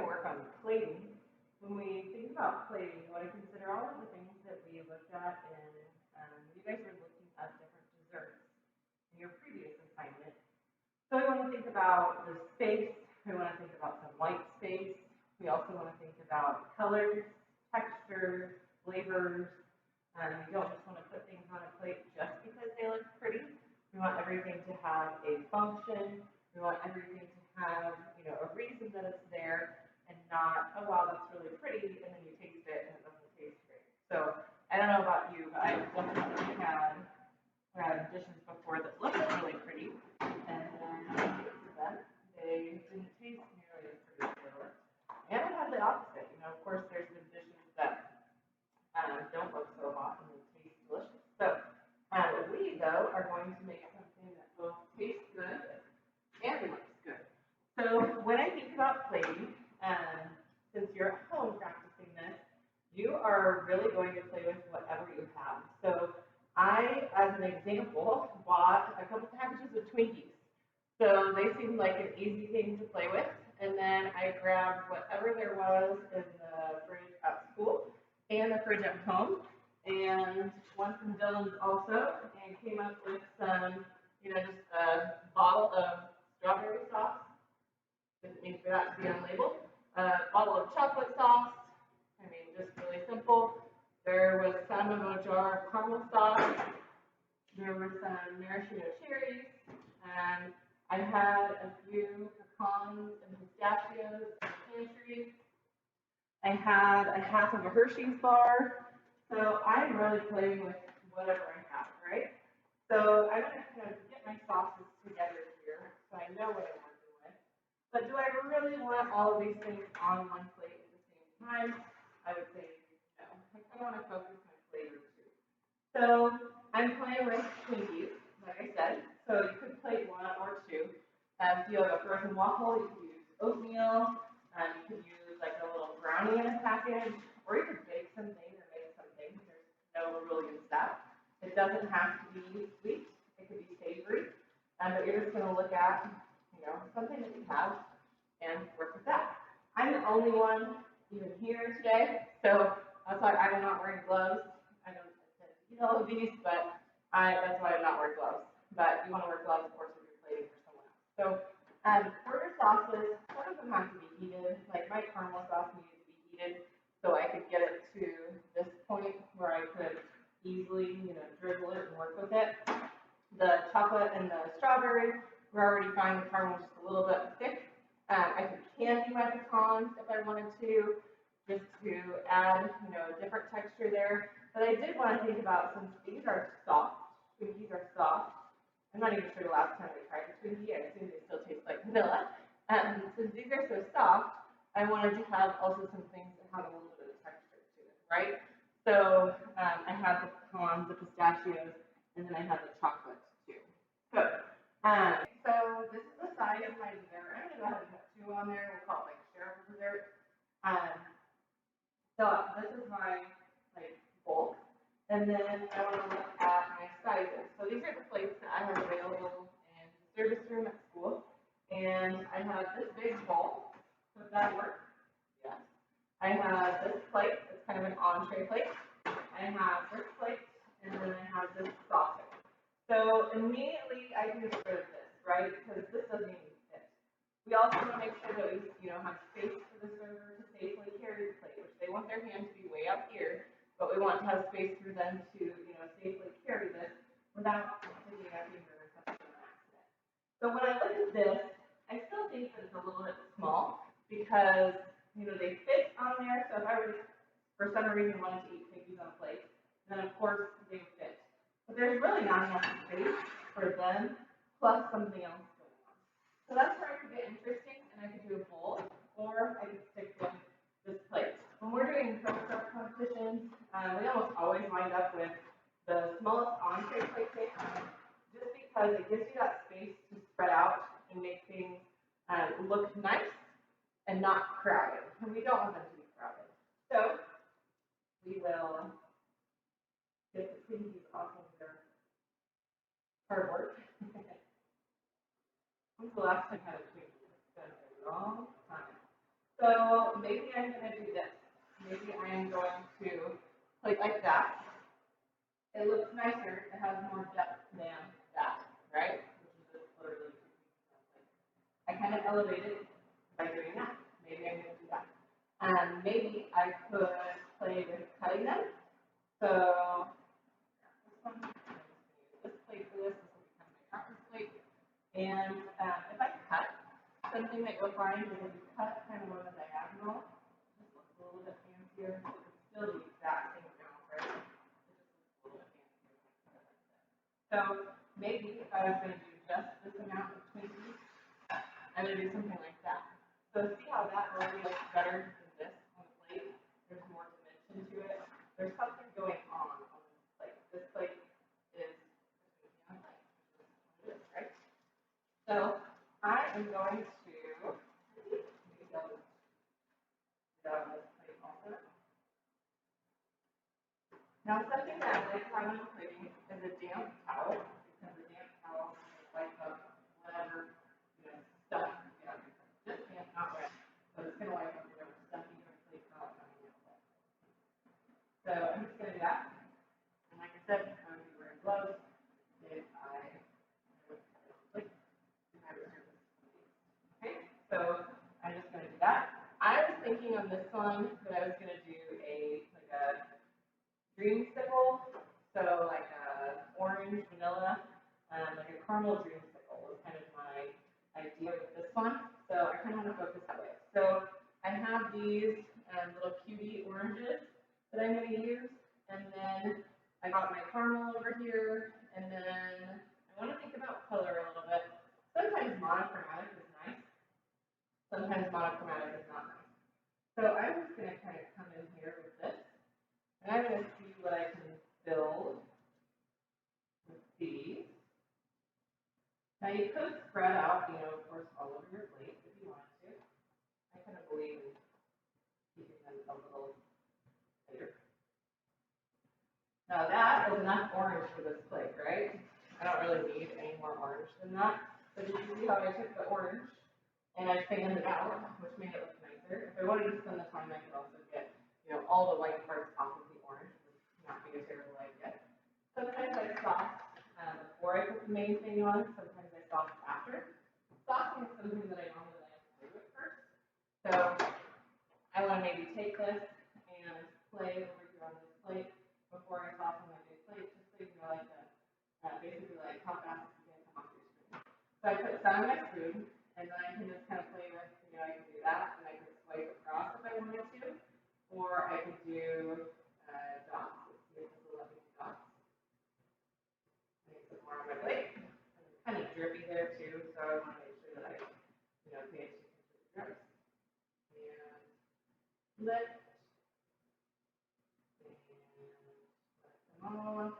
work on plating. When we think about plating, we want to consider all of the things that we looked at in, you guys were looking at different desserts in your previous assignment. So we want to think about the space, we want to think about some white space, we also want to think about colors, textures, flavors. We don't just want to put things on a plate just because they look pretty. We want everything to have a function. We want everything to have, a reason that it's there and not, oh wow, that's really pretty, and then you taste it and it doesn't taste great. So I don't know about you, but I've definitely had dishes before that looked really pretty, and then when you tasted them, they didn't taste nearly as pretty as they looked. And I've had the opposite. Of course, there's been dishes that don't look so hot and they taste delicious. So we, though, are going to make something that both tastes good and looks good. So when I think about plating, since you're at home practicing this, you are really going to play with whatever you have. So I, as an example, bought a couple packages of Twinkies. So they seemed like an easy thing to play with. And then I grabbed whatever there was in the fridge at school and the fridge at home, and one from Dylan's also, and came up with some, just a bottle of strawberry sauce. Didn't mean for that to be unlabeled. A bottle of chocolate sauce. Just really simple. There was some of a jar of caramel sauce. There were some maraschino cherries, and I had a few pecans and pistachios in the pantry. I had a half of a Hershey's bar. So I'm really playing with whatever I have, right? So I'm going to kind of get my sauces together here so I know what I'm working with. But do I really want all of these things on one plate at the same time? I would say no. I kind of want to focus my flavor too. So I'm playing with Twinkies, like I said. So you could play one or two. If you have a frozen waffle, you could use oatmeal. You could use like a little brownie in a package, or you could bake something or make something. There's no rule against that. It doesn't have to be sweet. It could be savory. But you're just going to look at, something that you have and work with that. I'm the only one even here today, so that's why I'm not wearing gloves. I don't intend to eat all of these, but that's why I'm not wearing gloves. But you want to wear gloves, of course, if you're plating for someone else. So for your sauces, some of them have to be heated. Like my caramel sauce needed to be heated so I could get it to this point where I could easily, drizzle it and work with it. The chocolate and the strawberry were already fine. The caramel was just a little bit thick. I could candy my pecans if I wanted to, just to add, a different texture there. But I did want to think about, since these are soft, Twinkies are soft. I'm not even sure the last time I tried a Twinkie. I assume they still taste like vanilla. Since these are so soft, I wanted to have also some things that have a little bit of texture to it, right? So I have the pecans, the pistachios, and then I have the chocolate too. So this is the size of my dessert. I'm gonna go ahead and put two on there. We'll call it like shareable dessert. Um, so this is my bulk, and then I want to look at my sizes. So these are the plates that I have available in the service room at school, and I have this big bowl. Would that work? Yes. I have this plate. It's kind of an entree plate. I have this plate, and then I have this saucer. So immediately I can get rid of this, right? Because this doesn't even fit. We also want to make sure that we, have space for the server to safely carry the plate, which they want their hand to be way up here, but we want to have space for them to, safely carry this without taking a finger or something on accident. So when I look at this, I still think that it's a little bit small because, they fit on there. So if I were to, for some reason, wanted to eat Twinkies on a plate, then of course they would fit. But there's really not enough space for them plus something else going on. So that's where I could get interesting, and I could do a bowl, or I could stick with this plate. When we're doing prep competitions, we almost always wind up with the smallest entree plate cake, just because it gives you that space to spread out and make things look nice and not crowded. And we don't want them to be crowded. So we will get the Twinkies off of their cardboard. When's the last time I had a Twinkie? It's been a long time. So maybe I'm gonna do this. Maybe I am going to plate like that. It looks nicer, it has more depth than that, right? Which is just literally I kind of elevate it by doing that. Maybe I'm gonna do that. Maybe I could play with cutting them. So this one, I'm just gonna use this plate for this. This will become my practice plate. And if I cut, something that you'll find is if you cut kind of on the diagonal, it just looks a little bit fancier. It's still the exact same amount, right? It just looks a little bit fancier. So maybe if I was going to do just this amount of Twinkies, I'm going to do something like that. So see how that already looks better than this on the plate? There's more dimension to it. There's something going on this plate. This plate is on plate, which is right? So I am going to maybe I'll just do that on this plate also. Now something that I like to have on the plating is a damp towel, because a damp towel will wipe up whatever stuff you have. Just damp, not wet. So it's gonna wipe up whatever stuff you have plate out coming out. So I'm just gonna do that. And like I said, I would be wearing gloves if I was like if I was doing this. Okay, so I'm just gonna do that. I was thinking on this one that I was gonna do a dreamsicle, so like a orange vanilla, like a caramel dreamsicle was kind of my idea with this one. So I kind of want to focus that way. So I have these little cutie oranges that I'm going to use, and then I got my caramel over here, and then I want to think about color a little bit. Sometimes monochromatic is nice. Sometimes monochromatic is not nice. So I'm just going to kind of come in here with this. And I'm going to see what I can build with these. Now you could spread out, of course, all over your plate if you wanted to. I kind of believe in keeping them a little bigger. Now that is enough orange for this plate, right? I don't really need any more orange than that. So did you see how I took the orange and I fanned it out, which made it look nicer? If I wanted to spend the time, I could also get, all the white parts off of the orange. Not be a terrible idea. Sometimes I sauce before I put the main thing on. Sometimes I sauce after. Saucing is something that I normally like to do at first. So I want to maybe take this and play over here on this plate before I sauce on my big plate, just so you know, basically like how fast it's going to come off your spoon. So I put some on my spoon, and then I can just kind of play with, I can do that, and I can swipe across if I wanted to, or I could do dots. Let's see if this will let me do dots. Make some more on my plate. It's kind of drippy there too, so I want to make sure that I, pay attention to the drips. And lift. And let them off.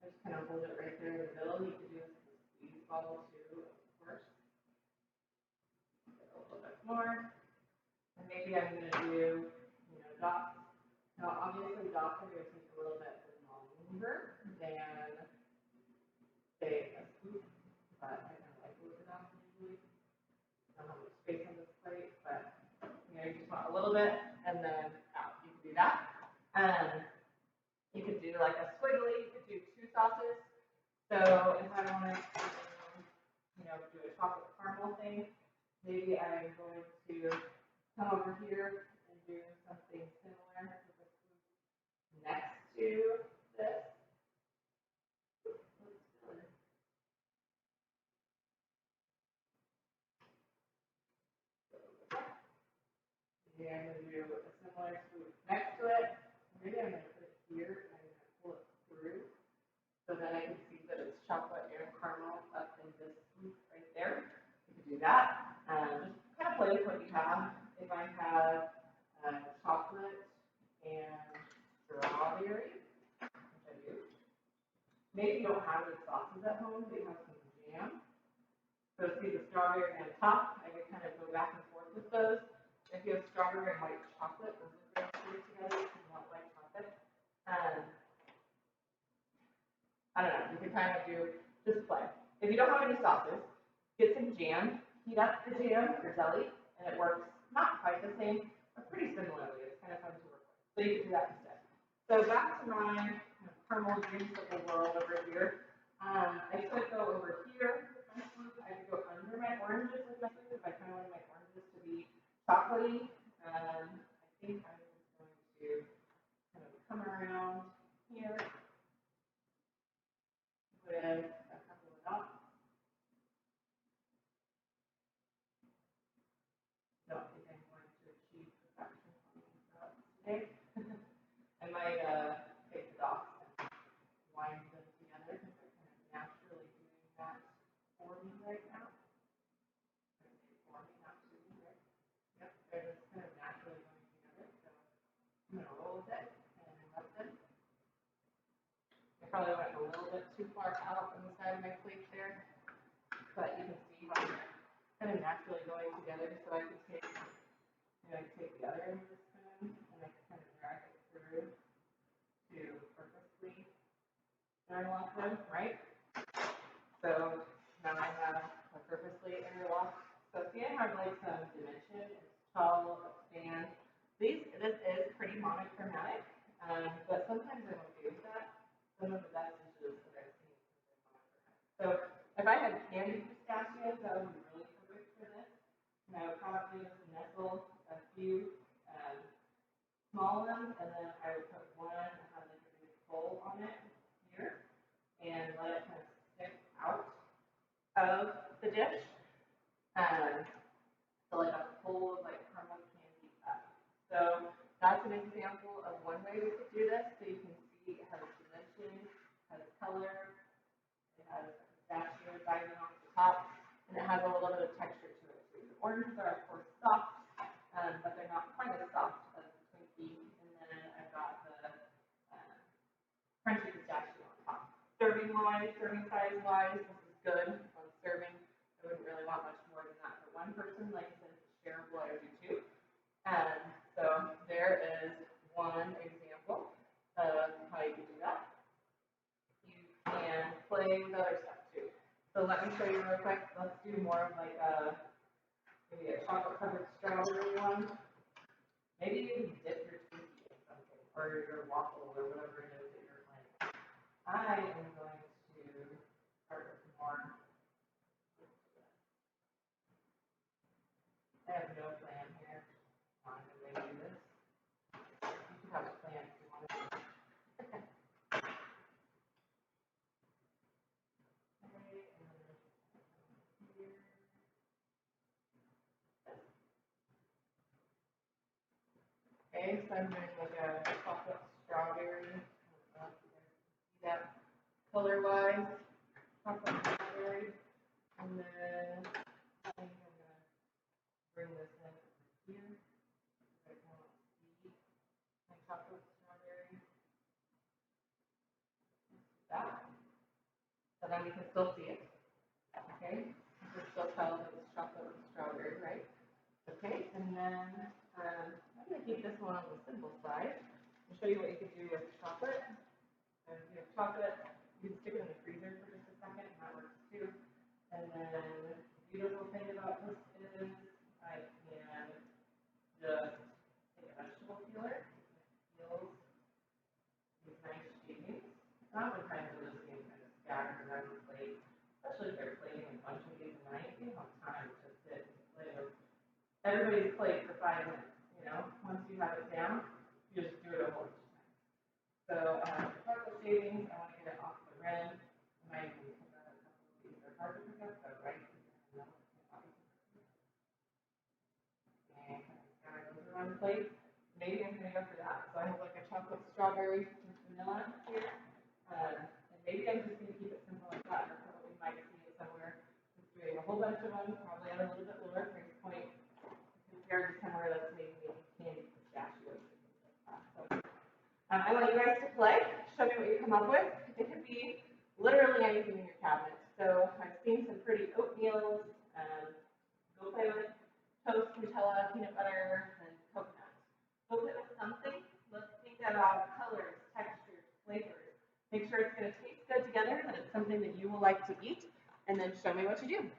I just kind of hold it right there in the middle. You can do this with a squeeze bottle too, of course. A little bit more. And maybe I'm going to do, dots. Now, obviously, dots are going to take a little bit longer than, say, a scoop, but I kind of like to look at dots usually. I don't have much space on this plate, but, you just want a little bit, and then out. You can do that. You could do like a squiggly, you could do two sauces. So if I wanted to, do a chocolate caramel thing, maybe I'm going to come over here and do something similar next to this. Yeah, I'm going to do a similar swoop next to it. Maybe I'm going to put it here and I'm going to pull it through so that I can see that it's chocolate and caramel up in this swoop right there. You can do that. Just kind of play with what you have. If I have chocolate and strawberry, which I do. Maybe you don't have any sauces at home, but you have some jam. So see the strawberry on top, I could kind of go back and forth with those. If you have strawberry and white chocolate, those are great to together if you want white chocolate. I don't know, you can kind of do, just play. If you don't have any sauces, get some jam, heat up the jam or jelly, and it works not quite the same, but pretty similarly. It's kind of fun to work with. So you can do that instead. So back to my caramel juice of the world over here. I could go over here with my swoop. I could go under my oranges with my swoop if I kind of wanted my oranges to be chocolatey. I think I'm just going to kind of come around here with a couple of dots. Don't think I'm going to achieve perfection on these dots today. I might take the dots and wind them together because they're kind of naturally doing that for me right now. For me, not to me, right? Yep, they're just kind of naturally going together. So I'm going to roll with it and let them. I probably went a little bit too far out on the side of my plate there, but you can see how they're kind of naturally going together. So I could take, the other end of the spoon and I could kind of drag it through to purposely interlock them, right? So now I have a purposely interlocked. So see, I have like some dimension. It's tall, expand. This is pretty monochromatic, but sometimes I'm okay with that. Some of the best dishes that I've seen have been monochromatic. So if I had candied pistachios, that would be really perfect for this. And I would probably just nestle a few small ones, and then I would put one that has like a big hole on it here, and let it kind of stick out of the dish. So like a full of like caramel candy up. So that's an example of one way we could do this. So you can see it has dimension, has color, it has pistachio diving off the top, and it has a little bit of texture to it too. The oranges are of course soft, but they're not quite as soft as the Twinkie. And then I've got the crunchy pistachio on top. Serving size wise, this is good on serving. I wouldn't really want much more than that for one person. Like I said, it's shareable, I do too. So there is one example of how you can do that. You can play with other stuff too. So let me show you real quick. Let's do more of like maybe a chocolate covered strawberry one. Maybe you can dip your Twinkie in something, or your waffle, or whatever it is that you're playing. I am going to start with more. I have no plan here on the way to do this. You can have a plan if you want to. Okay, so I'm doing like a chocolate strawberry. I don't know if you guys can see that color-wise. Chocolate strawberry. And then I think I'm going to bring this in here. So I can see my chocolate strawberry. That. So then we can still see it. Okay, you can still tell that it's chocolate with strawberry, right? Okay, and then I'm going to keep this one on the simple side and show you what you could do with chocolate. If you have chocolate, you can stick it in the freezer for just a second, and that works too. And then the beautiful thing about this is I can just take a vegetable peeler, peels these nice shavings. Oftentimes they'll just get kind of scattered around the plate, especially if they're plating a bunch of these a night. You don't have time to sit and play with everybody's plate for 5 minutes. Once you have it down, you just do it a whole bunch of times. So the chocolate shavings, I want to get it off the rim. I might even pick up a couple of these. They're hard to pick up, but right here, and kind of scatter those around the plate. Maybe I'm going to go for that. So I have like a chocolate strawberry with vanilla here. And maybe I'm just going to keep it simple like that. Or probably might see it somewhere. Just doing a whole bunch of them, probably at a little bit lower price point compared to somewhere that's maybe making candy pistachios and things like that. So I want you guys to play. Show me what you come up with. It could be literally anything in your cabinet. So I've seen some pretty oatmeals. Go play with toast, Nutella, peanut butter, and coconut. Go play with something. Let's think about colors, textures, flavors. Make sure it's going to taste good together, that it's something that you will like to eat, and then show me what you do.